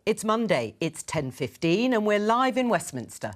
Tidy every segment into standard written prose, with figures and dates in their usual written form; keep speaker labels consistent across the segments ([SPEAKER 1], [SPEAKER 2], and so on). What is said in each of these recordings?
[SPEAKER 1] It's Monday, it's 10:15 and we're live in Westminster.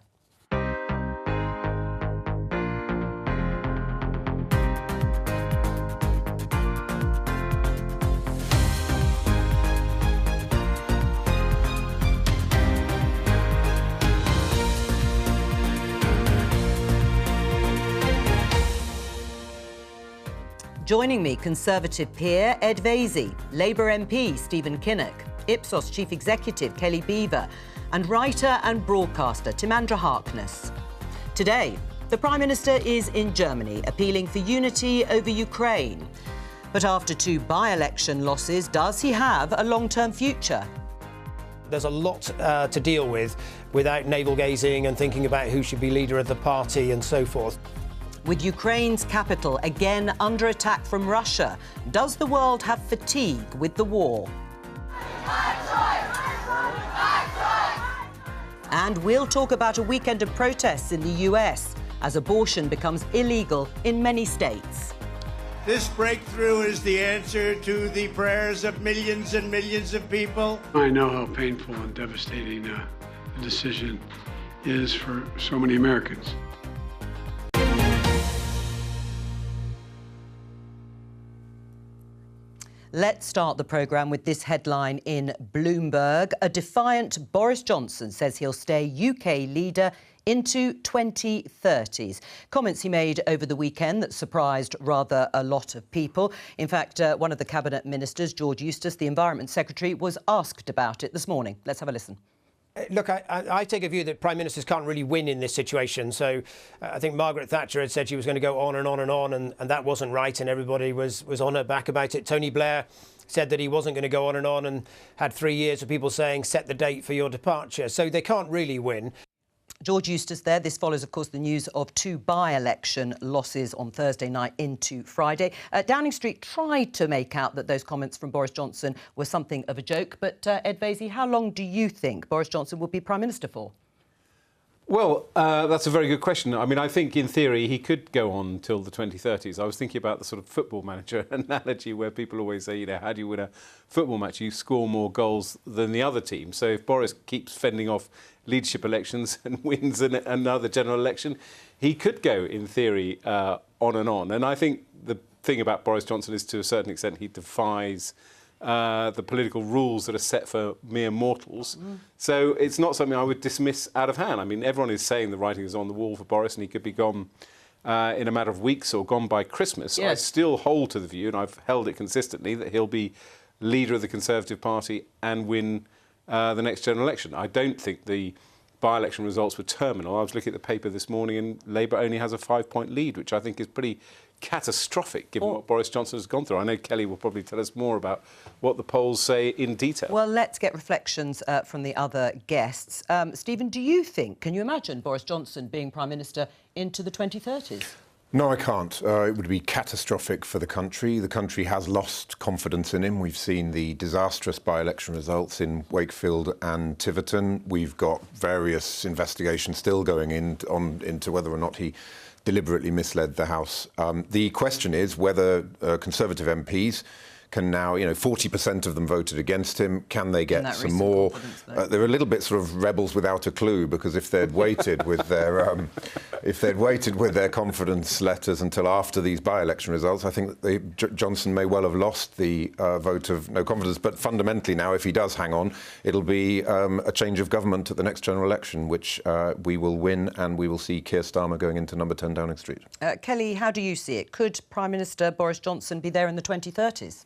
[SPEAKER 1] Joining me, Conservative peer Ed Vaizey, Labour MP Stephen Kinnock, Ipsos Chief Executive Kelly Beaver and writer and broadcaster Timandra Harkness. Today, the Prime Minister is in Germany appealing for unity over Ukraine. But after two by-election losses, does he have a long-term future?
[SPEAKER 2] There's a lot to deal with without navel-gazing and thinking about who should be leader of the party and so forth.
[SPEAKER 1] With Ukraine's capital again under attack from Russia, does the world have fatigue with the war? And we'll talk about a weekend of protests in the US as abortion becomes illegal in many states.
[SPEAKER 3] This breakthrough is the answer to the prayers of millions and millions of people.
[SPEAKER 4] I know how painful and devastating the decision is for so many Americans.
[SPEAKER 1] Let's start the programme with this headline in Bloomberg. A defiant Boris Johnson says he'll stay UK leader into 2030s. Comments he made over the weekend that surprised rather a lot of people. In fact, one of the Cabinet Ministers, George Eustice, the Environment Secretary, was asked about it this morning. Let's have a listen.
[SPEAKER 2] Look, I take a view that Prime Ministers can't really win in this situation. So I think Margaret Thatcher had said she was going to go on and on and on, and that wasn't right, and everybody was on her back about it. Tony Blair said that he wasn't going to go on and had 3 years of people saying, set the date for your departure. So they can't really win.
[SPEAKER 1] George Eustice there. This follows, of course, the news of two by-election losses on Thursday night into Friday. Downing Street tried to make out that those comments from Boris Johnson were something of a joke. But, Ed Vaizey, how long do you think Boris Johnson will be Prime Minister for?
[SPEAKER 5] Well, that's a very good question. I mean, I think in theory he could go on till the 2030s. I was thinking about the sort of football manager analogy where people always say, you know, how do you win a football match? You score more goals than the other team. So if Boris keeps fending off leadership elections and wins another general election, he could go, in theory, on and on. And I think the thing about Boris Johnson is, to a certain extent, he defies the political rules that are set for mere mortals. So it's not something I would dismiss out of hand. I mean, everyone is saying the writing is on the wall for Boris and he could be gone in a matter of weeks or gone by Christmas. Yes. I still hold to the view, and I've held it consistently, that he'll be leader of the Conservative Party and win the next general election. I don't think the by-election results were terminal. I was looking at the paper this morning and Labour only has a 5-point lead, which I think is pretty catastrophic given what Boris Johnson has gone through. I know Kelly will probably tell us more about what the polls say in detail. Well, let's get reflections from the other guests. Stephen, do you think, can you imagine Boris Johnson being Prime Minister into the 2030s?
[SPEAKER 6] No, I can't. It would be catastrophic for the country. The country has lost confidence in him. We've seen the disastrous by-election results in Wakefield and Tiverton. We've got various investigations still going into whether or not he deliberately misled the House. The question is whether Conservative MPs can now, 40% of them voted against him. Can they get some more? They're a little bit sort of rebels without a clue, because if they'd waited with their confidence letters until after these by-election results, I think that Johnson may well have lost the vote of no confidence. But fundamentally now, if he does hang on, it'll be a change of government at the next general election, which we will win, and we will see Keir Starmer going into number 10 Downing Street. Kelly, how do you see it? Could Prime Minister Boris Johnson be there in the 2030s?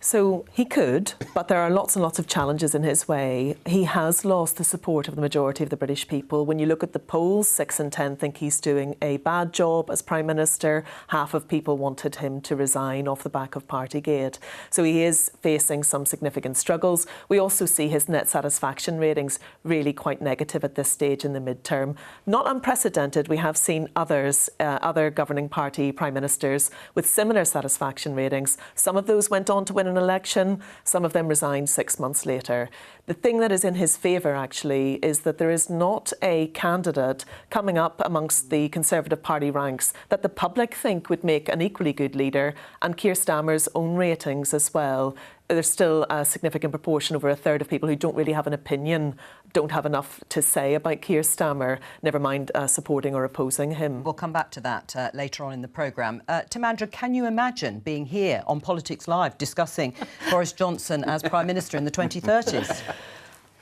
[SPEAKER 7] So he could, but there are lots and lots of challenges in his way. He has lost the support of the majority of the British people. When you look at the polls, 6 in 10 think he's doing a bad job as Prime Minister. Half of people wanted him to resign off the back of Partygate. So he is facing some significant struggles. We also see his net satisfaction ratings really quite negative at this stage in the midterm. Not unprecedented. We have seen other governing party Prime Ministers with similar satisfaction ratings. Some of those went on to win an election. Some of them resigned 6 months later. The thing that is in his favour, actually, is that there is not a candidate coming up amongst the Conservative Party ranks that the public think would make an equally good leader, and Keir Starmer's own ratings as well there's still a significant proportion, over a third of people who don't really have an opinion, don't have enough to say about Keir Starmer, never mind supporting or opposing him.
[SPEAKER 1] We'll come back to that later on in the programme. Timandra, can you imagine being here on Politics Live discussing Boris Johnson as Prime Minister in the 2030s?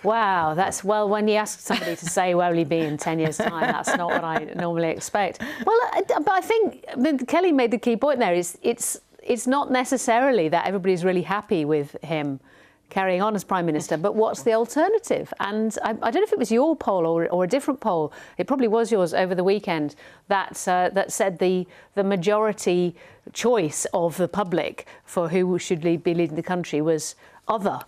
[SPEAKER 8] Wow, well, when you ask somebody to say where will he be in 10 years' time, that's not what I normally expect. Well, but I think Kelly made the key point there. It's not necessarily that everybody's really happy with him carrying on as Prime Minister, but what's the alternative? And I don't know if it was your poll or a different poll, it probably was yours over the weekend, that said the majority choice of the public for who should be leading the country was other.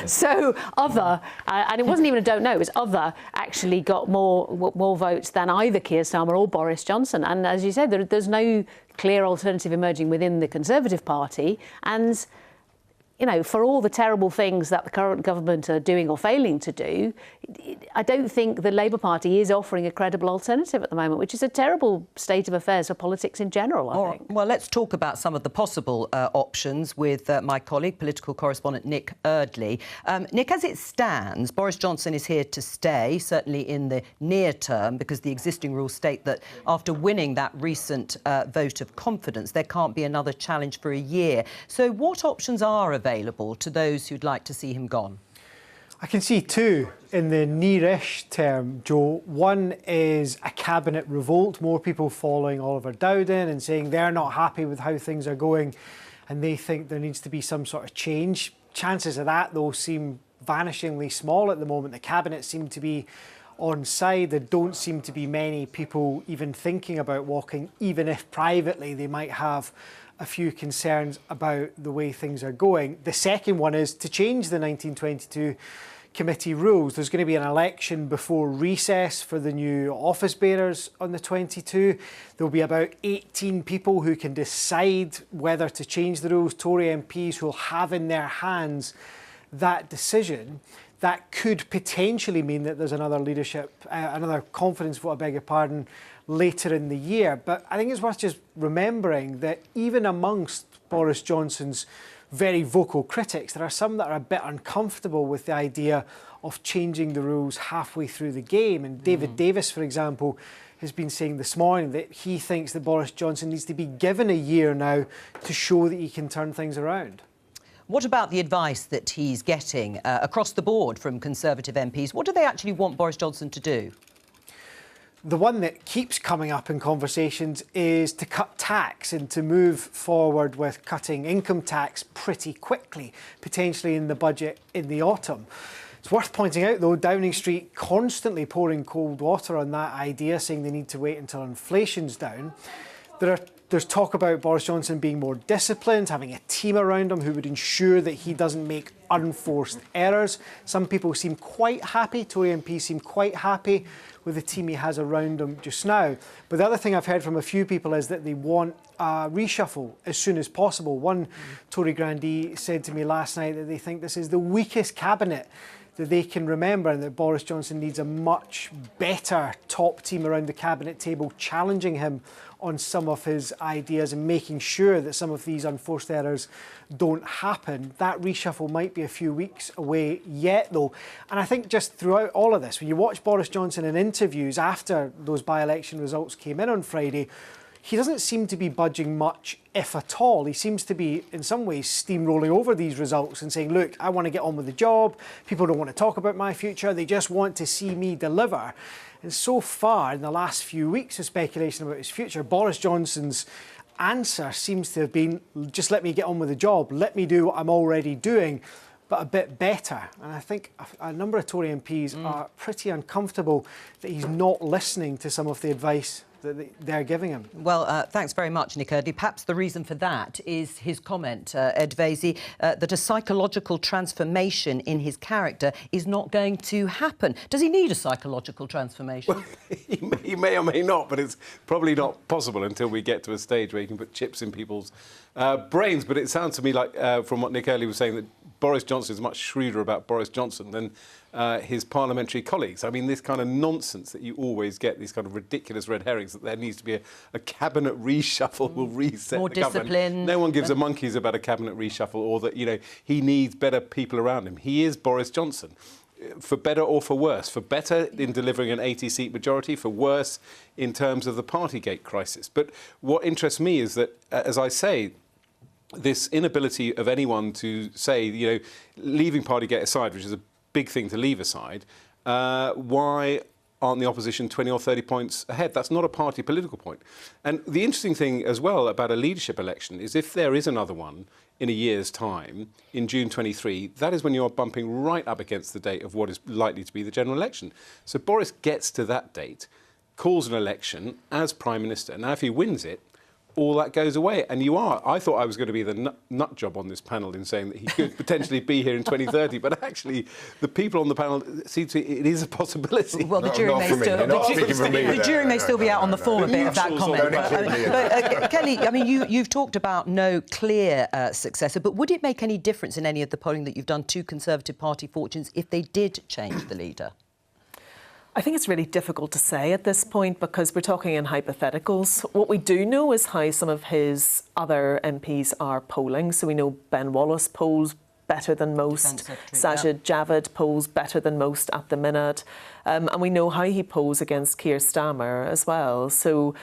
[SPEAKER 8] So other, and it wasn't even a don't know, it was other, actually got more votes than either Keir Starmer or Boris Johnson. And as you said, there's no clear alternative emerging within the Conservative Party. And, you know, for all the terrible things that the current government are doing or failing to do, I don't think the Labour Party is offering a credible alternative at the moment, which is a terrible state of affairs for politics in general, I think.
[SPEAKER 1] Well, let's talk about some of the possible options with my colleague, political correspondent Nick Eardley. Nick, as it stands, Boris Johnson is here to stay, certainly in the near term, because the existing rules state that after winning that recent vote of confidence, there can't be another challenge for a year. So what options are available to those who'd like to see him gone?
[SPEAKER 9] I can see two in the nearish term, Jo. One is a cabinet revolt, more people following Oliver Dowden and saying they're not happy with how things are going and they think there needs to be some sort of change. Chances of that, though, seem vanishingly small at the moment. The cabinet seem to be on side. There don't seem to be many people even thinking about walking, even if privately they might have a few concerns about the way things are going. The second one is to change the 1922 committee rules. There's going to be an election before recess for the new office bearers on the 22. There'll be about 18 people who can decide whether to change the rules, Tory MPs who will have in their hands that decision. That could potentially mean that there's another another confidence vote, I beg your pardon, later in the year. But I think it's worth just remembering that even amongst Boris Johnson's very vocal critics, there are some that are a bit uncomfortable with the idea of changing the rules halfway through the game. And David Davis, for example, has been saying this morning that he thinks that Boris Johnson needs to be given a year now to show that he can turn things around.
[SPEAKER 1] What about the advice that he's getting across the board from Conservative MPs? What do they actually want Boris Johnson to do?
[SPEAKER 9] The one that keeps coming up in conversations is to cut tax and to move forward with cutting income tax pretty quickly, potentially in the budget in the autumn. It's worth pointing out, though, Downing Street constantly pouring cold water on that idea, saying they need to wait until inflation's down. There's talk about Boris Johnson being more disciplined, having a team around him who would ensure that he doesn't make unforced errors. Some people seem quite happy, Tory MPs seem quite happy with the team he has around him just now. But the other thing I've heard from a few people is that they want a reshuffle as soon as possible. One Tory grandee said to me last night that they think this is the weakest cabinet that they can remember and that Boris Johnson needs a much better top team around the cabinet table challenging him on some of his ideas and making sure that some of these unforced errors don't happen. That reshuffle might be a few weeks away yet, though. And I think just throughout all of this, when you watch Boris Johnson in interviews after those by-election results came in on Friday, he doesn't seem to be budging much, if at all. He seems to be, in some ways, steamrolling over these results and saying, look, I want to get on with the job. People don't want to talk about my future. They just want to see me deliver. And so far, in the last few weeks of speculation about his future, Boris Johnson's answer seems to have been, just let me get on with the job. Let me do what I'm already doing, but a bit better. And I think a number of Tory MPs are pretty uncomfortable that he's not listening to some of the advice that they're giving him.
[SPEAKER 1] Well, thanks very much, Nick Eardley. Perhaps the reason for that is his comment, Ed Vaizey, that a psychological transformation in his character is not going to happen. Does he need a psychological transformation?
[SPEAKER 5] Well, he may or may not, but it's probably not possible until we get to a stage where you can put chips in people's brains. But it sounds to me like, from what Nick Eardley was saying, that Boris Johnson is much shrewder about Boris Johnson than his parliamentary colleagues. I mean, this kind of nonsense that you always get, these kind of ridiculous red herrings, that there needs to be a cabinet reshuffle will reset
[SPEAKER 1] more
[SPEAKER 5] the government.
[SPEAKER 1] discipline.
[SPEAKER 5] No one gives a monkeys about a cabinet reshuffle, or that, you know, he needs better people around him. He is Boris Johnson. For better or for worse. For better in delivering an 80-seat majority, for worse in terms of the Partygate crisis. But what interests me is that, as I say, this inability of anyone to say, you know, leaving Partygate aside, which is a big thing to leave aside, why aren't the opposition 20 or 30 points ahead? That's not a party political point. And the interesting thing as well about a leadership election is if there is another one in a year's time, in June 23, that is when you're bumping right up against the date of what is likely to be the general election. So Boris gets to that date, calls an election as Prime Minister. Now, if he wins it, all that goes away. And I thought I was going to be the nut job on this panel in saying that he could potentially be here in 2030, but actually the people on the panel see to it is a possibility.
[SPEAKER 1] Well, the jury may still be out on the former bit of that comment. But Kelly, I mean, you've talked about no clear successor, but would it make any difference in any of the polling that you've done to Conservative Party fortunes if they did change the leader?
[SPEAKER 7] I think it's really difficult to say at this point because we're talking in hypotheticals. What we do know is how some of his other MPs are polling. So we know Ben Wallace polls better than most. Sajid Javid polls better than most at the minute. And we know how he polls against Keir Starmer as well. So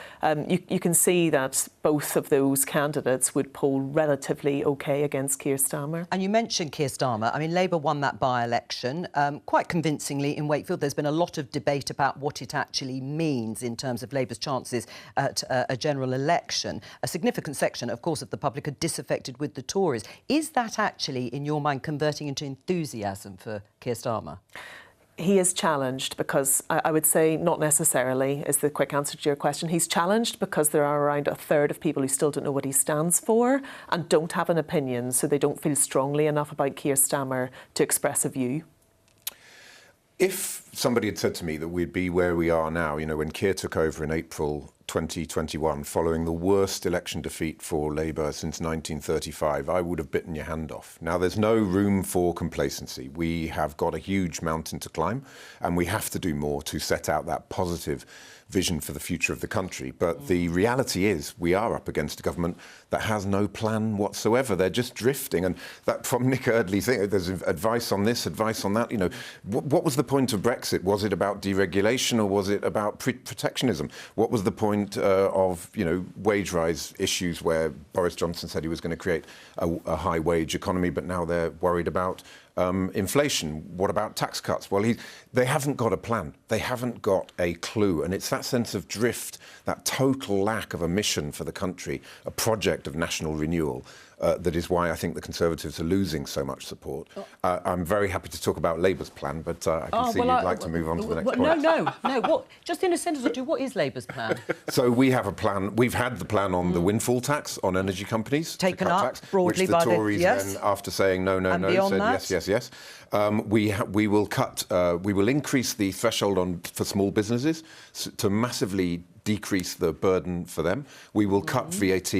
[SPEAKER 7] you can see that both of those candidates would poll relatively OK against Keir Starmer.
[SPEAKER 1] And you mentioned Keir Starmer. I mean, Labour won that by-election quite convincingly in Wakefield. There's been a lot of debate about what it actually means in terms of Labour's chances at a general election. A significant section, of course, of the public are disaffected with the Tories. Is that actually, in your mind, converting into enthusiasm for Keir Starmer?
[SPEAKER 7] He is challenged because, I would say, not necessarily is the quick answer to your question. He's challenged because there are around a third of people who still don't know what he stands for and don't have an opinion, so they don't feel strongly enough about Keir Starmer to express a view.
[SPEAKER 6] If somebody had said to me that we'd be where we are now, you know, when Keir took over in April 2021, following the worst election defeat for Labour since 1935, I would have bitten your hand off. Now, there's no room for complacency. We have got a huge mountain to climb, and we have to do more to set out that positive vision for the future of the country. But the reality is we are up against a government that has no plan whatsoever. They're just drifting. And that from Nick Eardley thing, there's advice on this, advice on that. You know, what was the point of Brexit? Was it about deregulation or was it about protectionism? What was the point of, you know, wage rise issues where Boris Johnson said he was going to create a high wage economy, but now they're worried about inflation? What about tax cuts? Well, they haven't got a plan. They haven't got a clue. And it's that sense of drift, that total lack of a mission for the country, a project of national renewal, that is why I think the Conservatives are losing so much support. I'm very happy to talk about Labour's plan, but I can see you'd like to move on to the next point.
[SPEAKER 1] No. What, just in a sentence or two, what is Labour's plan?
[SPEAKER 6] So we have a plan. We've had the plan on the windfall tax on energy companies.
[SPEAKER 1] Taken up
[SPEAKER 6] tax,
[SPEAKER 1] broadly
[SPEAKER 6] which the
[SPEAKER 1] by
[SPEAKER 6] Tories then, after saying no, said yes. We will cut. We will increase the threshold for small businesses to massively decrease the burden for them. We will cut VAT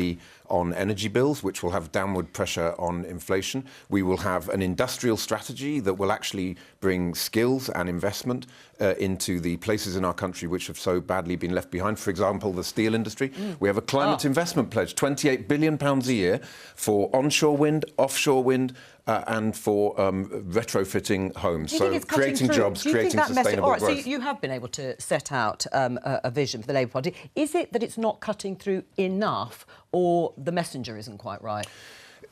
[SPEAKER 6] on energy bills, which will have downward pressure on inflation. We will have an industrial strategy that will actually bring skills and investment into the places in our country which have so badly been left behind. For example, the steel industry. We have a climate investment pledge, £28 billion a year for onshore wind, offshore wind, and for retrofitting homes. So creating jobs, creating sustainable growth.
[SPEAKER 1] So you have been able to set out a vision for the Labour Party. Is it that it's not cutting through enough, or the messenger isn't quite right?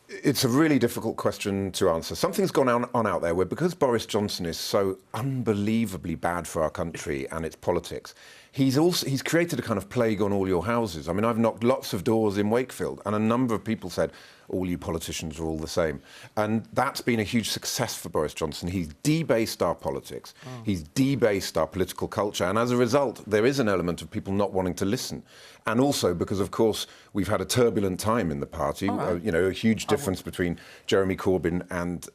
[SPEAKER 6] It's a really difficult question to answer. Something's gone on out there where, because Boris Johnson is so unbelievably bad for our country and its politics, he's created a kind of plague on all your houses. I mean, I've knocked lots of doors in Wakefield, and a number of people said, all you politicians are all the same. And that's been a huge success for Boris Johnson. He's debased our politics. He's debased our political culture. And as a result, there is an element of people not wanting to listen. And also because, of course, we've had a turbulent time in the party. You know, a huge difference between Jeremy Corbyn and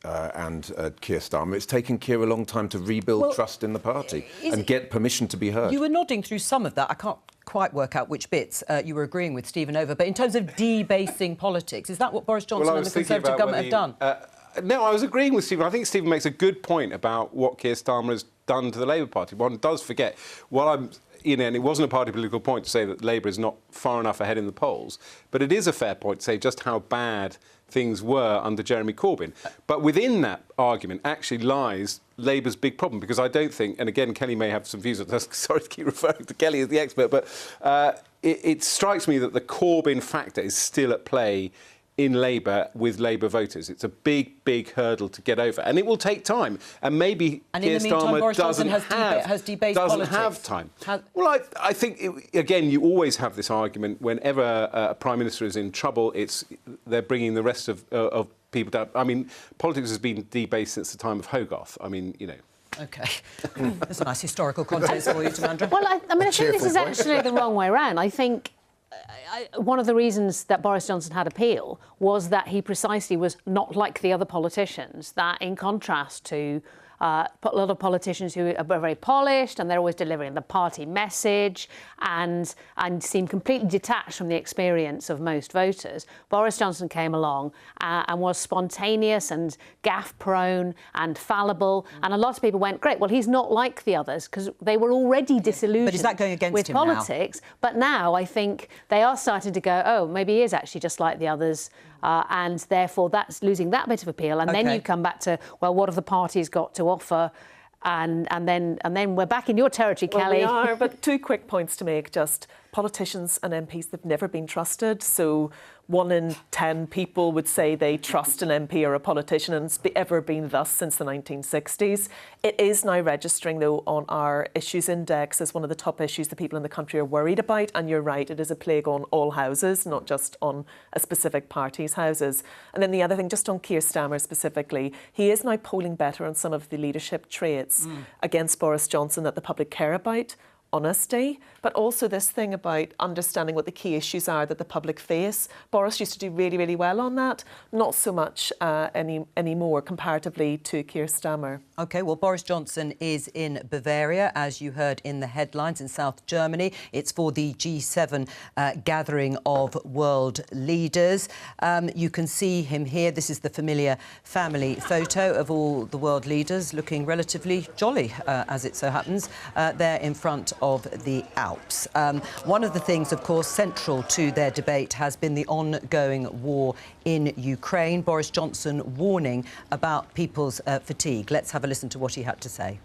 [SPEAKER 6] Keir Starmer. It's taken Keir a long time to rebuild trust in the party and get permission to be heard.
[SPEAKER 1] You were nodding through some of that. I can't quite work out which bits you were agreeing with Stephen over, but in terms of debasing politics, is that what Boris Johnson and the Conservative government have done?
[SPEAKER 5] No, I was agreeing with Stephen. I think Stephen makes a good point about what Keir Starmer has done to the Labour Party. One does forget, and it wasn't a party political point to say that Labour is not far enough ahead in the polls, but it is a fair point to say just how bad things were under Jeremy Corbyn. But within that argument actually lies Labour's big problem, because I don't think, and again, Kelly may have some views on this, sorry to keep referring to Kelly as the expert, but it strikes me that the Corbyn factor is still at play in Labour with Labour voters. It's a big, big hurdle to get over, and it will take time. And maybe Keir Starmer doesn't have time. Well, I think, again, you always have this argument whenever a Prime Minister is in trouble, they're bringing the rest of people down. I mean, politics has been debased since the time of Hogarth. I mean,
[SPEAKER 1] OK. There's a nice historical context for you, Timandra.
[SPEAKER 8] Well, I think this is actually the wrong way around. I think one of the reasons that Boris Johnson had appeal was that he precisely was not like the other politicians, that in contrast to a lot of politicians who are very polished and they're always delivering the party message and seem completely detached from the experience of most voters. Boris Johnson came along and was spontaneous and gaffe-prone and fallible, and a lot of people went, great, well, he's not like the others, because they were already disillusioned
[SPEAKER 1] but is that going against
[SPEAKER 8] with
[SPEAKER 1] him
[SPEAKER 8] politics.
[SPEAKER 1] now?
[SPEAKER 8] But now I think they are starting to go, oh, maybe he is actually just like the others. And therefore that's losing that bit of appeal. And then you come back to, well, what have the parties got to offer? And then we're back in your territory, Kelly.
[SPEAKER 7] Well, we are, but 2 quick points to make. Just politicians and MPs, they've never been trusted. So 1 in 10 people would say they trust an MP or a politician, and it's ever been thus since the 1960s. It is now registering, though, on our issues index as one of the top issues that people in the country are worried about. And you're right, it is a plague on all houses, not just on a specific party's houses. And then the other thing, just on Keir Starmer specifically, he is now polling better on some of the leadership traits against Boris Johnson that the public care about. Honesty, but also this thing about understanding what the key issues are that the public face. Boris used to do really, really well on that. Not so much anymore comparatively to Keir Starmer.
[SPEAKER 1] OK, well, Boris Johnson is in Bavaria, as you heard in the headlines, in South Germany. It's for the G7 gathering of world leaders. You can see him here. This is the familiar family photo of all the world leaders looking relatively jolly, as it so happens, there in front of the Alps. One of the things, of course, central to their debate has been the ongoing war in Ukraine. Boris Johnson warning about people's fatigue. Let's have a listen to what he had to say.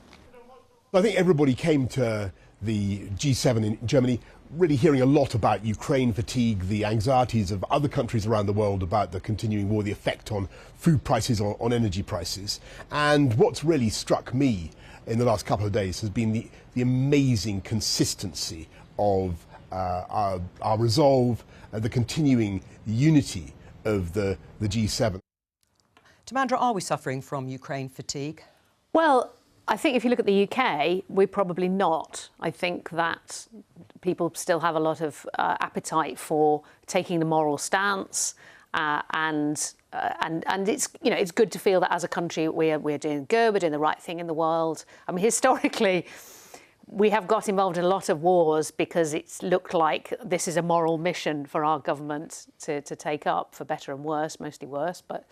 [SPEAKER 10] I think everybody came to the G7 in Germany really hearing a lot about Ukraine fatigue, the anxieties of other countries around the world about the continuing war, the effect on food prices, on energy prices. And what's really struck me in the last couple of days has been the amazing consistency of our resolve, the continuing unity of the G7.
[SPEAKER 1] Timandra, are we suffering from Ukraine fatigue?
[SPEAKER 8] Well, I think if you look at the UK, we're probably not. I think that people still have a lot of appetite for taking the moral stance, and it's it's good to feel that as a country we're doing good, we're doing the right thing in the world. I mean, historically, we have got involved in a lot of wars because it's looked like this is a moral mission for our government to take up, for better and worse, mostly worse. But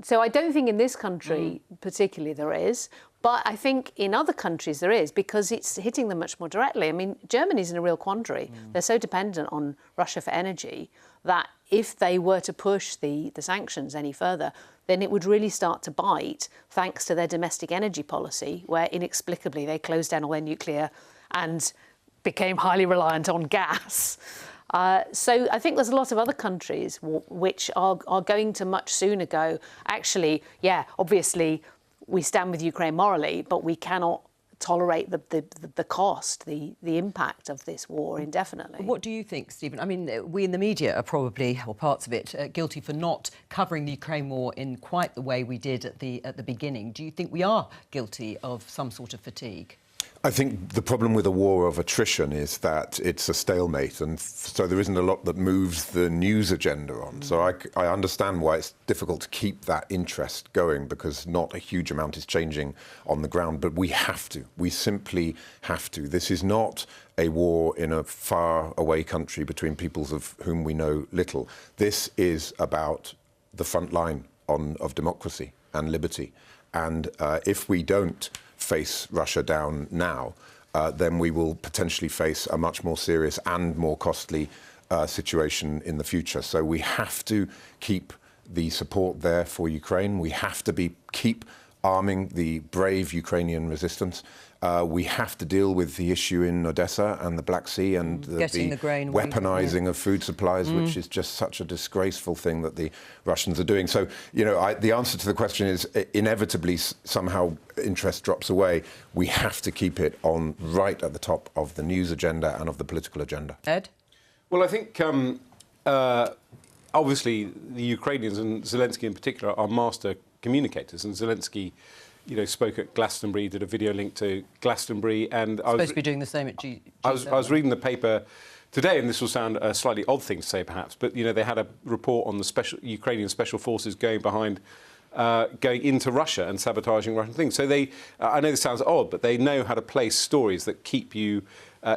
[SPEAKER 8] so I don't think in this country particularly there is. But I think in other countries there is, because it's hitting them much more directly. I mean, Germany's in a real quandary. They're so dependent on Russia for energy that if they were to push the sanctions any further, then it would really start to bite, thanks to their domestic energy policy, where inexplicably they closed down all their nuclear and became highly reliant on gas. So I think there's a lot of other countries which are going to much sooner go, actually, yeah, obviously we stand with Ukraine morally, but we cannot tolerate the cost, the impact of this war indefinitely.
[SPEAKER 1] What do you think, Stephen? I mean, we in the media are probably, or parts of it, guilty for not covering the Ukraine war in quite the way we did at the beginning. Do you think we are guilty of some sort of fatigue?
[SPEAKER 6] I think the problem with a war of attrition is that it's a stalemate, and so there isn't a lot that moves the news agenda on. So I understand why it's difficult to keep that interest going, because not a huge amount is changing on the ground. But we have to. We simply have to. This is not a war in a far-away country between peoples of whom we know little. This is about the front line of democracy and liberty. And if we don't face Russia down now, then we will potentially face a much more serious and more costly situation in the future. So we have to keep the support there for Ukraine. We have to keep arming the brave Ukrainian resistance. We have to deal with the issue in Odessa and the Black Sea and the weaponizing of food supplies, which is just such a disgraceful thing that the Russians are doing. So, the answer to the question is inevitably somehow interest drops away. We have to keep it on right at the top of the news agenda and of the political agenda.
[SPEAKER 1] Ed?
[SPEAKER 5] Well, I think obviously the Ukrainians and Zelensky in particular are master communicators, and Zelensky spoke at Glastonbury, did a video link to Glastonbury, and I was
[SPEAKER 1] supposed to be doing the same at G7.
[SPEAKER 5] I was reading the paper today, and this will sound a slightly odd thing to say, perhaps, but they had a report on the Ukrainian special forces going into Russia and sabotaging Russian things. So I know this sounds odd, but they know how to place stories that keep you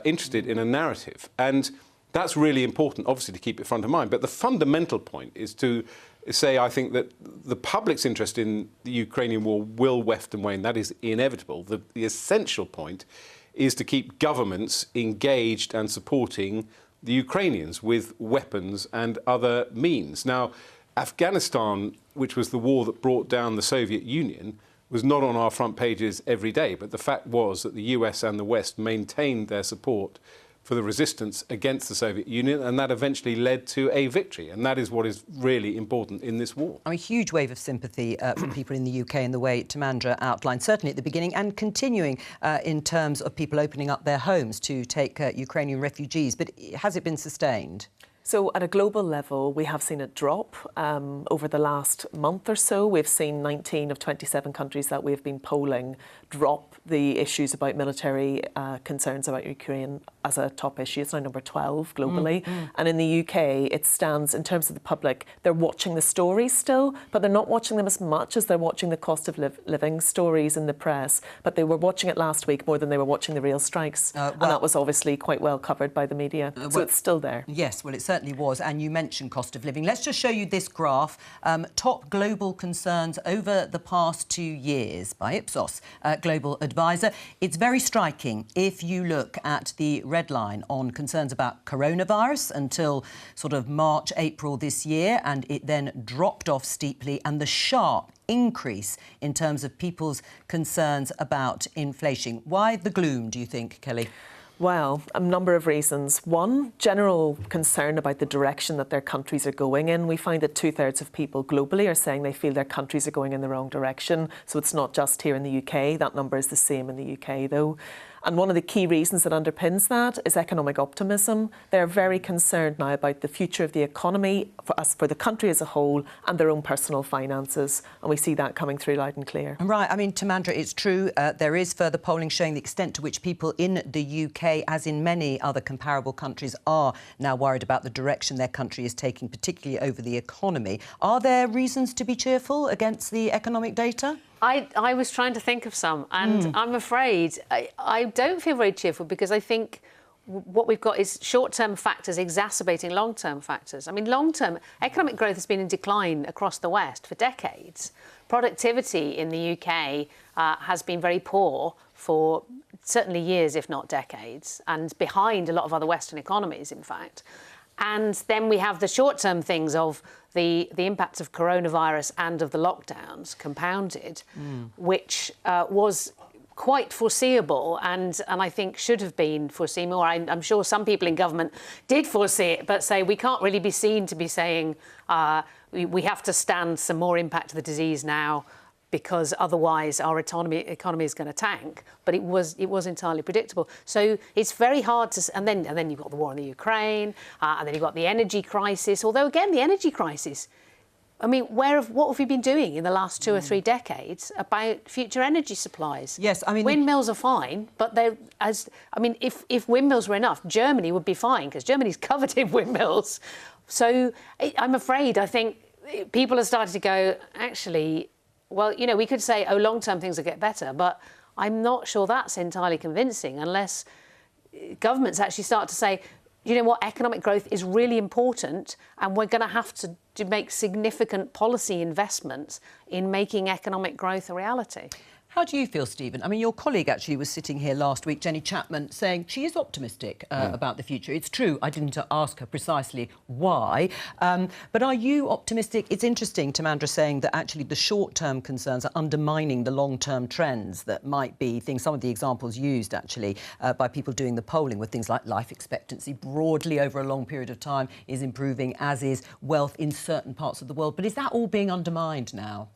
[SPEAKER 5] interested in a narrative, and that's really important, obviously, to keep it front of mind. But the fundamental point is to say, I think, that the public's interest in the Ukrainian war will weft and wane. That is inevitable. The essential point is to keep governments engaged and supporting the Ukrainians with weapons and other means. Now, Afghanistan, which was the war that brought down the Soviet Union, was not on our front pages every day. But the fact was that the US and the West maintained their support for the resistance against the Soviet Union, and that eventually led to a victory. And that is what is really important in this war.
[SPEAKER 1] A huge wave of sympathy from people in the UK in the way Timandra outlined, certainly at the beginning, and continuing in terms of people opening up their homes to take Ukrainian refugees. But has it been sustained?
[SPEAKER 7] So at a global level, we have seen it drop over the last month or so. We've seen 19 of 27 countries that we've been polling drop the issues about military concerns about Ukraine as a top issue. It's now number 12 globally. And in the UK, it stands, in terms of the public, they're watching the stories still, but they're not watching them as much as they're watching the cost of living stories in the press. But they were watching it last week more than they were watching the real strikes. And that was obviously quite well covered by the media. So it's still there.
[SPEAKER 1] Yes, well, it certainly was. And you mentioned cost of living. Let's just show you this graph. Top global concerns over the past 2 years by Ipsos Global Advisor. It's very striking if you look at the red line on concerns about coronavirus until sort of March, April this year, and it then dropped off steeply, and the sharp increase in terms of people's concerns about inflation. Why the gloom, do you think, Kelly?
[SPEAKER 7] Well, a number of reasons. One, general concern about the direction that their countries are going in. We find that 2/3 of people globally are saying they feel their countries are going in the wrong direction. So it's not just here in the UK. That number is the same in the UK, though. And one of the key reasons that underpins that is economic optimism. They're very concerned now about the future of the economy for the country as a whole and their own personal finances. And we see that coming through loud and clear.
[SPEAKER 1] Right. I mean, Timandra, it's true. There is further polling showing the extent to which people in the UK, as in many other comparable countries, are now worried about the direction their country is taking, particularly over the economy. Are there reasons to be cheerful against the economic data?
[SPEAKER 8] I was trying to think of some, and I'm afraid I don't feel very cheerful, because I think what we've got is short-term factors exacerbating long-term factors. I mean, long-term economic growth has been in decline across the West for decades. Productivity in the UK has been very poor for certainly years, if not decades, and behind a lot of other Western economies, in fact. And then we have the short-term things of the impacts of coronavirus and of the lockdowns compounded, which was quite foreseeable and I think should have been foreseen more. I'm sure some people in government did foresee it, but say we can't really be seen to be saying we have to stand some more impact of the disease now, because otherwise our economy is going to tank. But it was entirely predictable. So it's very hard to... And then you've got the war in the Ukraine, and then you've got the energy crisis. Although, again, the energy crisis, I mean, what have we been doing in the last 2 or 3 decades about future energy supplies?
[SPEAKER 1] Yes, I mean...
[SPEAKER 8] Windmills are fine, but if windmills were enough, Germany would be fine, because Germany's covered in windmills. So I'm afraid, I think people are starting to go, actually... Well, we could say, oh, long-term things will get better, but I'm not sure that's entirely convincing unless governments actually start to say, you know what, economic growth is really important, and we're going to have to make significant policy investments in making economic growth a reality.
[SPEAKER 1] How do you feel, Stephen? I mean, your colleague actually was sitting here last week, Jenny Chapman, saying she is optimistic about the future. It's true, I didn't ask her precisely why, but are you optimistic? It's interesting, Timandra saying that actually the short-term concerns are undermining the long-term trends that might be things. Some of the examples used, actually, by people doing the polling were things like life expectancy broadly over a long period of time is improving, as is wealth in certain parts of the world. But is that all being undermined now?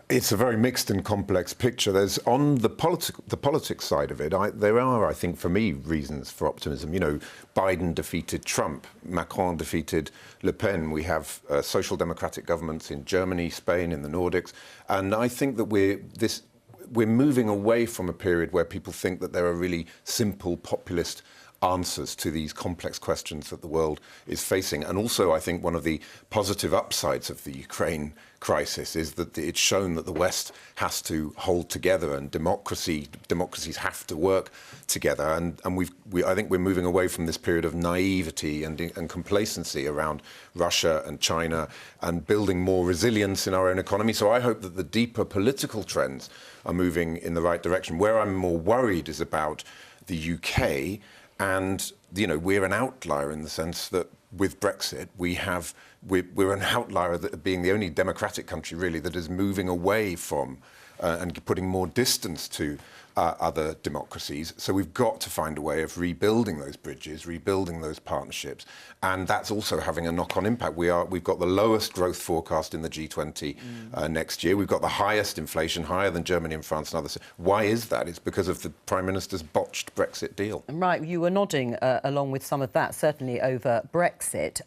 [SPEAKER 6] It's a very mixed and complex picture. There's, on the politics side of it, there are, I think, for me, reasons for optimism. You know, Biden defeated Trump, Macron defeated Le Pen. We have social democratic governments in Germany, Spain, in the Nordics, and I think that we're moving away from a period where people think that there are really simple populist answers to these complex questions that the world is facing. And also, I think one of the positive upsides of the Ukraine crisis is that it's shown that the West has to hold together, and democracies have to work together. And I think we're moving away from this period of naivety and complacency around Russia and China, and building more resilience in our own economy. So I hope that the deeper political trends are moving in the right direction. Where I'm more worried is about the UK. And, you know, we're an outlier in the sense that with Brexit, we're an outlier, that being the only democratic country, really, that is moving away from and putting more distance to other democracies. So we've got to find a way of rebuilding those bridges, rebuilding those partnerships. And that's also having a knock-on impact. We've got the lowest growth forecast in the G20 next year. We've got the highest inflation, higher than Germany and France and others. Why is that? It's because of the Prime Minister's botched Brexit deal.
[SPEAKER 1] Right, you were nodding along with some of that, certainly over Brexit.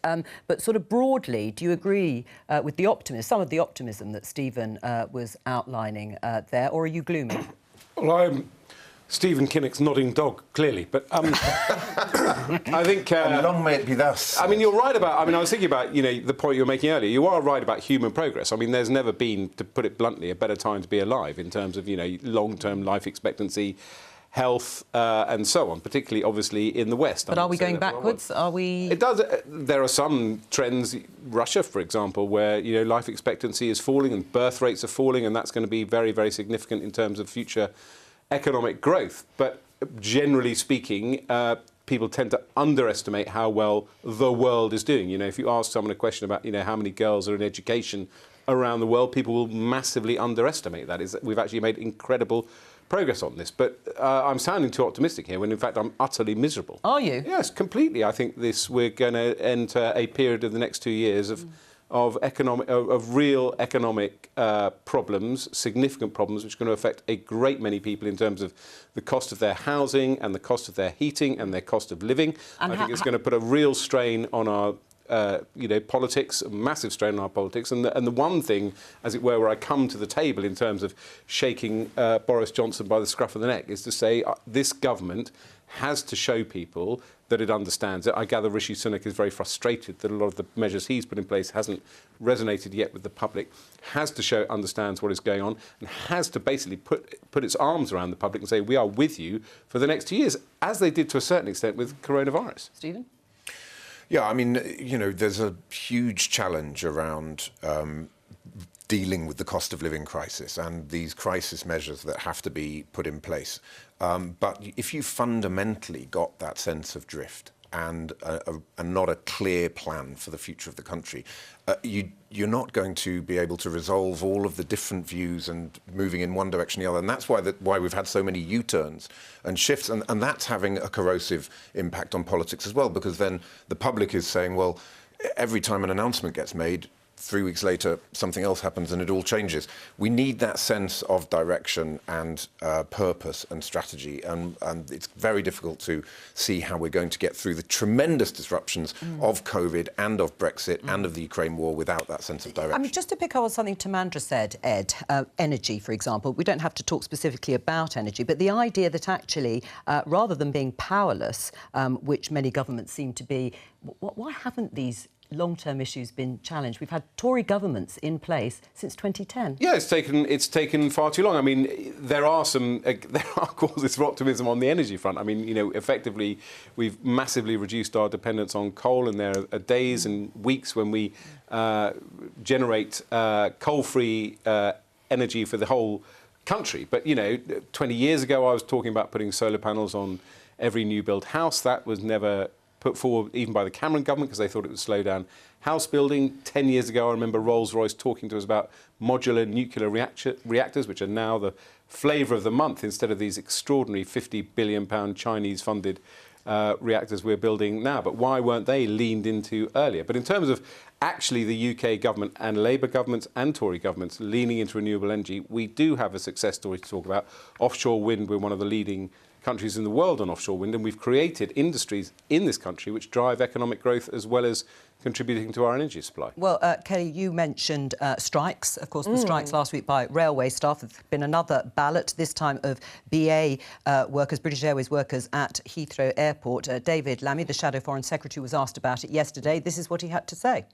[SPEAKER 1] But sort of broadly, do you agree with some of the optimism that Stephen was outlining there, or are you gloomy?
[SPEAKER 5] Well, I'm Stephen Kinnock's nodding dog, clearly, but I think...
[SPEAKER 6] and long may it be thus.
[SPEAKER 5] I mean, you're right about... I mean, I was thinking about, you know, the point you were making earlier. You are right about human progress. I mean, there's never been, to put it bluntly, a better time to be alive in terms of, you know, long-term life expectancy, health, and so on, particularly, obviously, in the West.
[SPEAKER 1] But are we going backwards? Are we...
[SPEAKER 5] It does. There are some trends, Russia, for example, where, you know, life expectancy is falling and birth rates are falling, and that's going to be very, very significant in terms of future economic growth. But generally speaking, people tend to underestimate how well the world is doing. You know, if you ask someone a question about, you know, how many girls are in education around the world, people will massively underestimate that. We've actually made incredible progress on this. But I'm sounding too optimistic here when, in fact, I'm utterly miserable.
[SPEAKER 1] Are you?
[SPEAKER 5] Yes, completely. I think we're going to enter a period of the next 2 years of real economic problems, significant problems, which are going to affect a great many people in terms of the cost of their housing and the cost of their heating and their cost of living. And I think it's going to put a real strain on our politics, a massive strain on our politics. And the one thing, as it were, where I come to the table in terms of shaking Boris Johnson by the scruff of the neck is to say this government has to show people that it understands it. I gather Rishi Sunak is very frustrated that a lot of the measures he's put in place hasn't resonated yet with the public, has to show it understands what is going on, and has to basically put its arms around the public and say, we are with you for the next 2 years, as they did to a certain extent with coronavirus.
[SPEAKER 1] Stephen?
[SPEAKER 6] Yeah, I mean, you know, there's a huge challenge around dealing with the cost of living crisis and these crisis measures that have to be put in place. But if you fundamentally got that sense of drift and not a clear plan for the future of the country, you're not going to be able to resolve all of the different views and moving in one direction or the other. And that's why we've had so many U-turns and shifts. And that's having a corrosive impact on politics as well, because then the public is saying, well, every time an announcement gets made, 3 weeks later, something else happens and it all changes. We need that sense of direction and purpose and strategy. And it's very difficult to see how we're going to get through the tremendous disruptions of COVID and of Brexit and of the Ukraine war without that sense of direction.
[SPEAKER 1] I mean, just to pick up on something Timandra said, Ed, energy, for example, we don't have to talk specifically about energy, but the idea that actually, rather than being powerless, which many governments seem to be, why haven't these long-term issues been challenged? We've had Tory governments in place since 2010.
[SPEAKER 5] Yeah, it's taken far too long. I mean, there are causes for optimism on the energy front. I mean, you know, effectively, we've massively reduced our dependence on coal, and there are days and weeks when we generate coal-free energy for the whole country. But, you know, 20 years ago, I was talking about putting solar panels on every new build house. That was never put forward even by the Cameron government because they thought it would slow down house building. 10 years ago, I remember Rolls-Royce talking to us about modular nuclear reactors, which are now the flavour of the month instead of these extraordinary £50 billion Chinese-funded reactors we're building now. But why weren't they leaned into earlier? But in terms of actually the UK government and Labour governments and Tory governments leaning into renewable energy, we do have a success story to talk about. Offshore wind, we're one of the leading countries in the world on offshore wind, and we've created industries in this country which drive economic growth as well as contributing to our energy supply.
[SPEAKER 1] Well, Kelly, you mentioned strikes. Of course, the strikes last week by railway staff have been another ballot, this time of BA workers, British Airways workers at Heathrow Airport. David Lammy, the Shadow Foreign Secretary, was asked about it yesterday. This is what he had to say.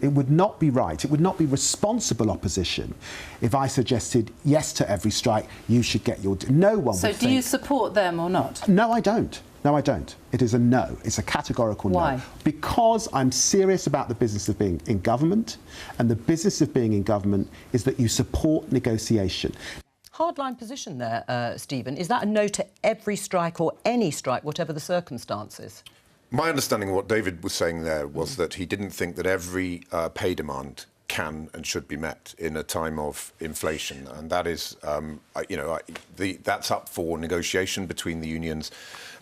[SPEAKER 11] It would not be right, it would not be responsible opposition if I suggested yes to every strike, you should get your... No one
[SPEAKER 12] So
[SPEAKER 11] would
[SPEAKER 12] do you support them or not?
[SPEAKER 11] No, I don't. No, I don't. It is a no. It's a categorical
[SPEAKER 12] Why?
[SPEAKER 11] no. Because I'm serious about the business of being in government, and the business of being in government is that you support negotiation.
[SPEAKER 1] Hardline position there, Stephen. Is that a no to every strike or any strike, whatever the circumstances?
[SPEAKER 6] My understanding of what David was saying there was that he didn't think that every pay demand can and should be met in a time of inflation, and that is, that's up for negotiation between the unions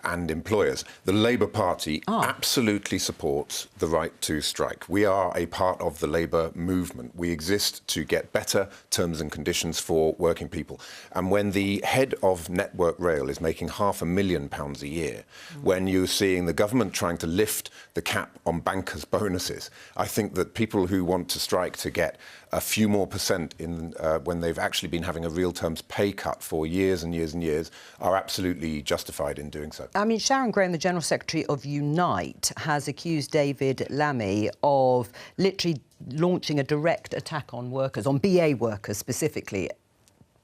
[SPEAKER 6] and employers. The Labour Party absolutely supports the right to strike. We are a part of the Labour movement. We exist to get better terms and conditions for working people. And when the head of Network Rail is making £500,000 a year, when you're seeing the government trying to lift the cap on bankers' bonuses, I think that people who want to strike to get a few more percent in when they've actually been having a real terms pay cut for years and years and years are absolutely justified in doing so.
[SPEAKER 1] I mean, Sharon Graham, the General Secretary of Unite, has accused David Lammy of literally launching a direct attack on workers, on BA workers specifically.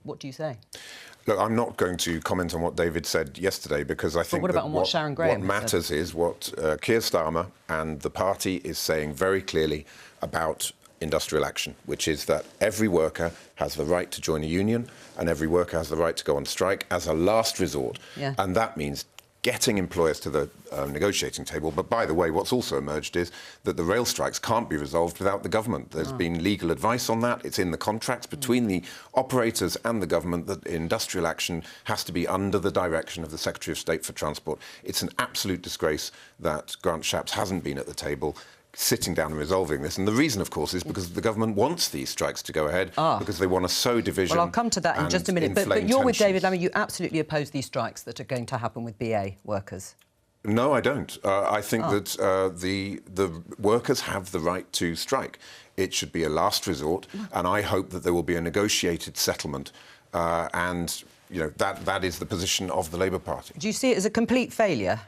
[SPEAKER 1] What do you say?
[SPEAKER 6] Look, I'm not going to comment on what David said yesterday because I think what matters is what Keir Starmer and the party is saying very clearly about industrial action, which is that every worker has the right to join a union and every worker has the right to go on strike as a last resort. Yeah. And that means getting employers to the negotiating table. But by the way, what's also emerged is that the rail strikes can't be resolved without the government. There's been legal advice on that. It's in the contracts between the operators and the government that industrial action has to be under the direction of the Secretary of State for Transport. It's an absolute disgrace that Grant Shapps hasn't been at the table sitting down and resolving this. And the reason, of course, is because the government wants these strikes to go ahead, because they want to sow division.
[SPEAKER 1] Well, I'll come to that in just a minute. But you're with David Lammy. You absolutely oppose these strikes that are going to happen with BA workers.
[SPEAKER 6] No, I don't. I think that the workers have the right to strike. It should be a last resort, and I hope that there will be a negotiated settlement. And, you know, that is the position of the Labour Party.
[SPEAKER 1] Do you see it as a complete failure,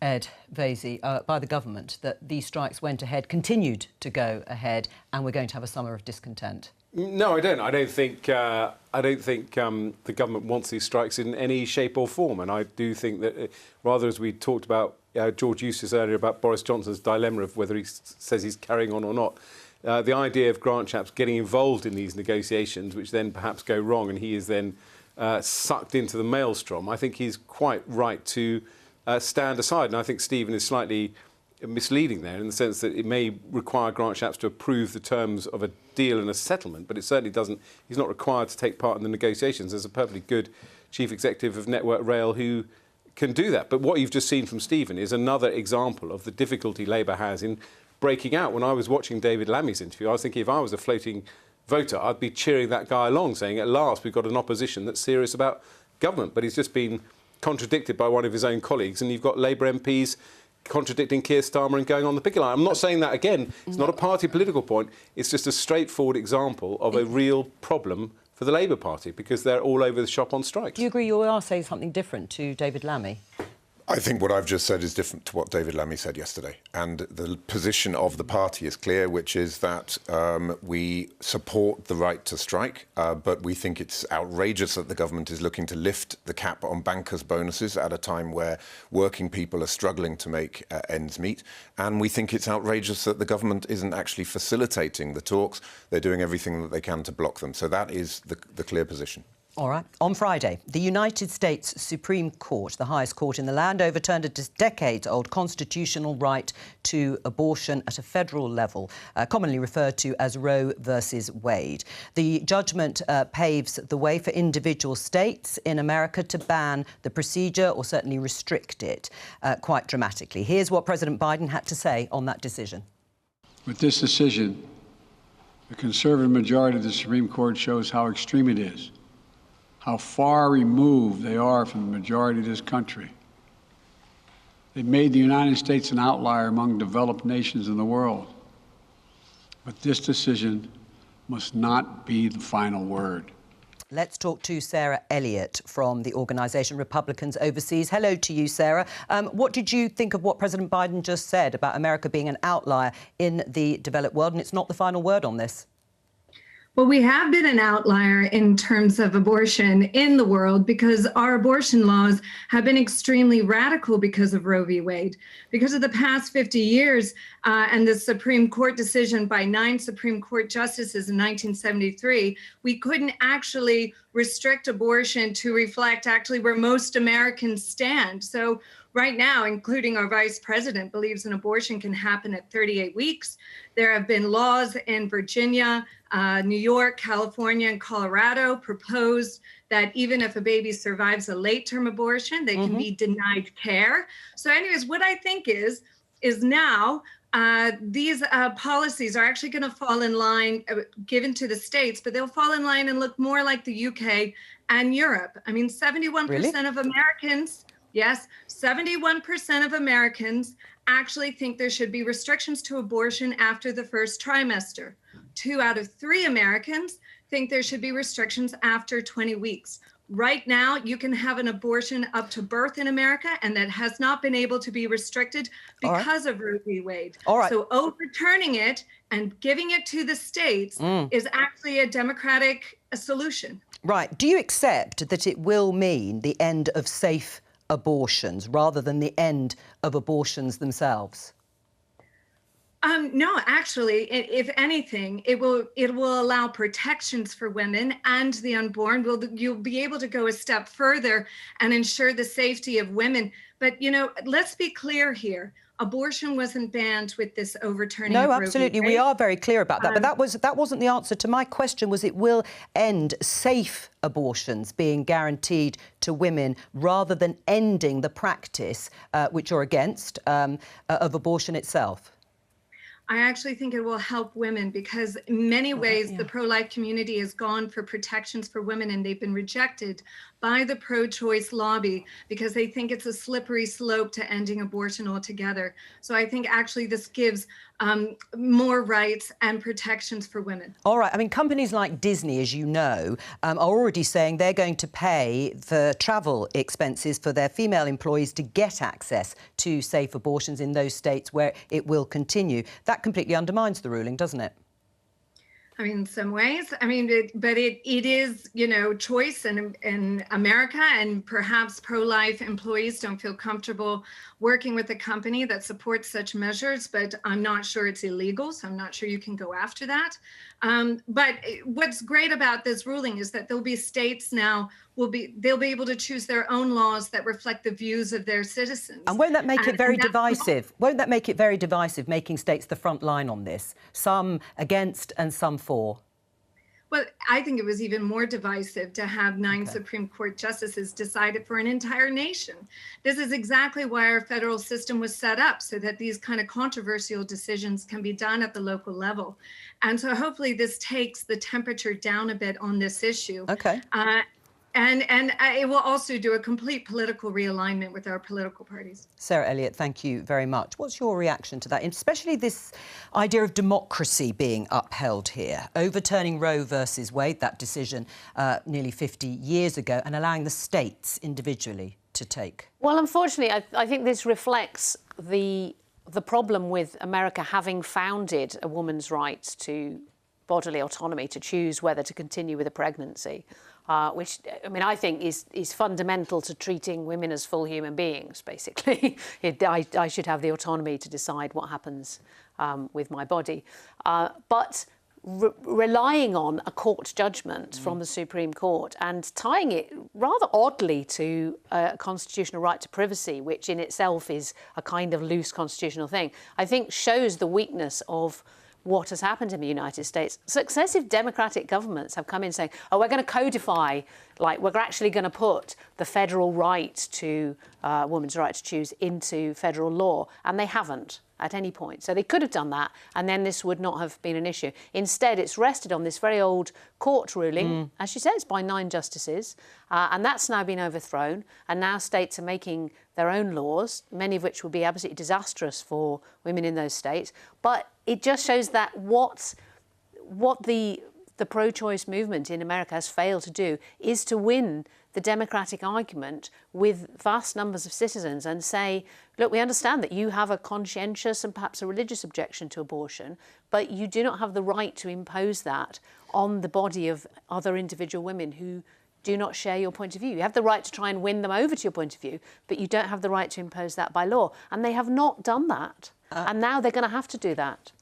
[SPEAKER 1] Ed Vaizey, by the government, that these strikes went ahead, continued to go ahead, and we're going to have a summer of discontent?
[SPEAKER 5] No, I don't. I don't think the government wants these strikes in any shape or form. And I do think that, rather as we talked about George Eustace earlier about Boris Johnson's dilemma of whether he says he's carrying on or not, the idea of Grant Shapps getting involved in these negotiations, which then perhaps go wrong, and he is then sucked into the maelstrom, I think he's quite right to stand aside. And I think Stephen is slightly misleading there in the sense that it may require Grant Shapps to approve the terms of a deal and a settlement, but it certainly doesn't. He's not required to take part in the negotiations. There's a perfectly good chief executive of Network Rail who can do that. But what you've just seen from Stephen is another example of the difficulty Labour has in breaking out. When I was watching David Lammy's interview, I was thinking if I was a floating voter, I'd be cheering that guy along, saying at last we've got an opposition that's serious about government. But he's just been contradicted by one of his own colleagues, and you've got Labour MPs contradicting Keir Starmer and going on the picket line. I'm not saying that again. It's not a party political point. It's just a straightforward example of a real problem for the Labour Party because they're all over the shop on strikes.
[SPEAKER 1] Do you agree you are saying something different to David Lammy?
[SPEAKER 6] I think what I've just said is different to what David Lammy said yesterday. And the position of the party is clear, which is that we support the right to strike, but we think it's outrageous that the government is looking to lift the cap on bankers' bonuses at a time where working people are struggling to make ends meet. And we think it's outrageous that the government isn't actually facilitating the talks. They're doing everything that they can to block them. So that is the clear position.
[SPEAKER 1] All right. On Friday, the United States Supreme Court, the highest court in the land, overturned a decades-old constitutional right to abortion at a federal level, commonly referred to as Roe versus Wade. The judgment paves the way for individual states in America to ban the procedure or certainly restrict it quite dramatically. Here's what President Biden had to say on that decision.
[SPEAKER 4] With this decision, the conservative majority of the Supreme Court shows how extreme it is, how far removed they are from the majority of this country. They've made the United States an outlier among developed nations in the world. But this decision must not be the final word.
[SPEAKER 1] Let's talk to Sarah Elliott from the organisation Republicans Overseas. Hello to you, Sarah. What did you think of what President Biden just said about America being an outlier in the developed world? And it's not the final word on this.
[SPEAKER 13] Well, we have been an outlier in terms of abortion in the world because our abortion laws have been extremely radical because of Roe v. Wade. Because of the past 50 years and the Supreme Court decision by 9 Supreme Court justices in 1973, we couldn't actually restrict abortion to reflect actually where most Americans stand. So right now, including our vice president, believes an abortion can happen at 38 weeks. There have been laws in Virginia, New York, California, and Colorado proposed that even if a baby survives a late-term abortion, they can be denied care. So anyways, what I think is now these policies are actually going to fall in line, given to the states, but they'll fall in line and look more like the UK and Europe. I mean, 71% of Americans, yes, 71% of Americans actually think there should be restrictions to abortion after the first trimester. 2 out of 3 Americans think there should be restrictions after 20 weeks. Right now, you can have an abortion up to birth in America, and that has not been able to be restricted because of Roe v. Wade. So overturning it and giving it to the states is actually a democratic solution.
[SPEAKER 1] Right. Do you accept that it will mean the end of safe abortions rather than the end of abortions themselves?
[SPEAKER 13] No, actually, if anything, it will allow protections for women and the unborn. You'll be able to go a step further and ensure the safety of women. But, you know, let's be clear here. Abortion wasn't banned with this overturning.
[SPEAKER 1] No, absolutely. We are very clear about that. But that wasn't the answer to my question. Was it will end safe abortions being guaranteed to women rather than ending the practice, which you're against, of abortion itself?
[SPEAKER 13] I actually think it will help women because in many ways the pro-life community has gone for protections for women and they've been rejected by the pro-choice lobby because they think it's a slippery slope to ending abortion altogether. So I think actually this gives more rights and protections for women.
[SPEAKER 1] All right. I mean, companies like Disney, as you know, are already saying they're going to pay for travel expenses for their female employees to get access to safe abortions in those states where it will continue. That completely undermines the ruling, doesn't it?
[SPEAKER 13] I mean, in some ways, I mean, it is, you know, choice in America, and perhaps pro-life employees don't feel comfortable working with a company that supports such measures, but I'm not sure it's illegal, so I'm not sure you can go after that. But what's great about this ruling is that there'll be states now they'll be able to choose their own laws that reflect the views of their citizens.
[SPEAKER 1] And won't that make it very divisive? Won't that make it very divisive, making states the front line on this? Some against and some for?
[SPEAKER 13] Well, I think it was even more divisive to have 9 Supreme Court justices decide it for an entire nation. This is exactly why our federal system was set up, so that these kind of controversial decisions can be done at the local level. And so hopefully this takes the temperature down a bit on this issue. And it will also do a complete political realignment with our political parties.
[SPEAKER 1] Sarah Elliott, thank you very much. What's your reaction to that, especially this idea of democracy being upheld here, overturning Roe versus Wade, that decision nearly 50 years ago, and allowing the states individually to take?
[SPEAKER 8] Well, unfortunately, I think this reflects the problem with America having founded a woman's right to bodily autonomy to choose whether to continue with a pregnancy, which, I mean, I think is fundamental to treating women as full human beings, basically. I should have the autonomy to decide what happens with my body. But relying on a court judgment from the Supreme Court and tying it rather oddly to a constitutional right to privacy, which in itself is a kind of loose constitutional thing, I think shows the weakness of what has happened in the United States. Successive Democratic governments have come in saying, oh, we're going to codify, like we're actually going to put the federal right to women's right to choose into federal law, and they haven't at any point. So they could have done that, and then this would not have been an issue. Instead, it's rested on this very old court ruling, as she says, by 9 justices, and that's now been overthrown, and now states are making their own laws, many of which will be absolutely disastrous for women in those states. But it just shows that what the pro-choice movement in America has failed to do is to win the democratic argument with vast numbers of citizens and say, look, we understand that you have a conscientious and perhaps a religious objection to abortion, but you do not have the right to impose that on the body of other individual women who do not share your point of view. You have the right to try and win them over to your point of view, but you don't have the right to impose that by law. And they have not done that. And now they're going to have to do that.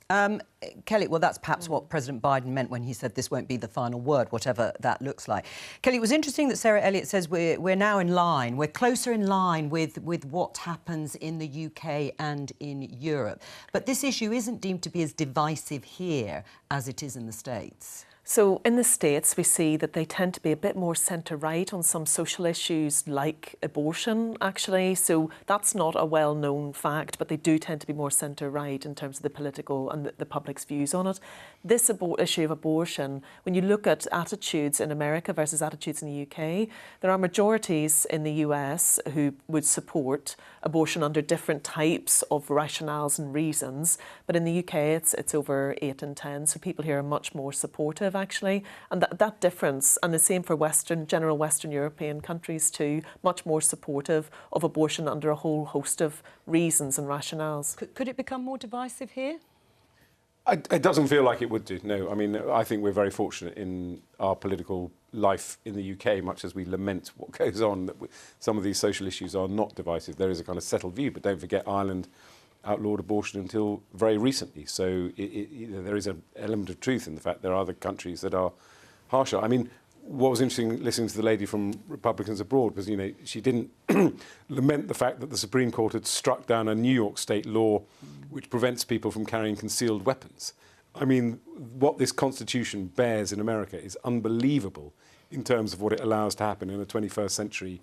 [SPEAKER 1] Kelly, well, that's perhaps what President Biden meant when he said this won't be the final word, whatever that looks like. Kelly, it was interesting that Sarah Elliott says we're now in line, we're closer in line with what happens in the UK and in Europe. But this issue isn't deemed to be as divisive here as it is in the States.
[SPEAKER 7] So in the States, we see that they tend to be a bit more centre-right on some social issues like abortion, actually. So that's not a well-known fact, but they do tend to be more centre-right in terms of the political and the public's views on it. This issue of abortion, when you look at attitudes in America versus attitudes in the UK, there are majorities in the US who would support abortion under different types of rationales and reasons. But in the UK, it's over 8 and 10. So people here are much more supportive, actually. And that difference, and the same for general Western European countries too, much more supportive of abortion under a whole host of reasons and rationales.
[SPEAKER 1] Could it become more divisive here?
[SPEAKER 5] It doesn't feel like it would do, no. I mean, I think we're very fortunate in our political life in the UK, much as we lament what goes on, that some of these social issues are not divisive. There is a kind of settled view, but don't forget Ireland outlawed abortion until very recently. So there is an element of truth in the fact there are other countries that are harsher. I mean, what was interesting listening to the lady from Republicans Abroad was, you know, she didn't lament the fact that the Supreme Court had struck down a New York state law which prevents people from carrying concealed weapons. I mean, what this Constitution bears in America is unbelievable in terms of what it allows to happen in a 21st century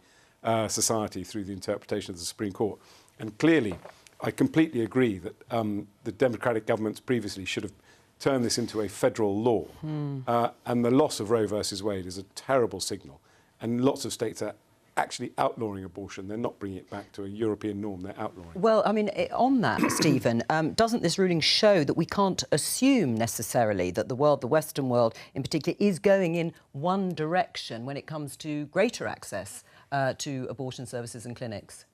[SPEAKER 5] society through the interpretation of the Supreme Court. And clearly, I completely agree that the Democratic governments previously should have turned this into a federal law. And the loss of Roe versus Wade is a terrible signal. And lots of states are actually outlawing abortion. They're not bringing it back to a European norm. They're outlawing.
[SPEAKER 1] Well, I mean, on that, Stephen, doesn't this ruling show that we can't assume necessarily that the world, the Western world in particular, is going in one direction when it comes to greater access to abortion services and clinics?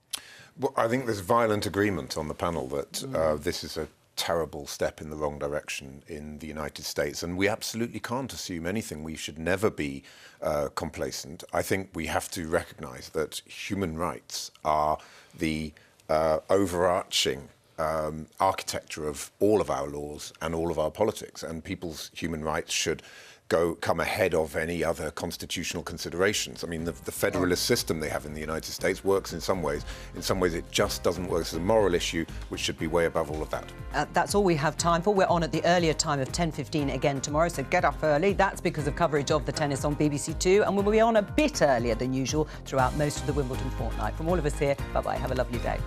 [SPEAKER 6] Well, I think there's violent agreement on the panel that this is a terrible step in the wrong direction in the United States, and we absolutely can't assume anything. We should never be complacent. I think we have to recognise that human rights are the overarching architecture of all of our laws and all of our politics, and people's human rights should come ahead of any other constitutional considerations. I mean, the federalist system they have in the United States works in some ways. In some ways, it just doesn't work. It's a moral issue which should be way above all of that.
[SPEAKER 1] That's all we have time for. We're on at the earlier time of 10:15 again tomorrow, so get up early. That's because of coverage of the tennis on BBC Two, and we'll be on a bit earlier than usual throughout most of the Wimbledon fortnight. From all of us here, bye-bye. Have a lovely day.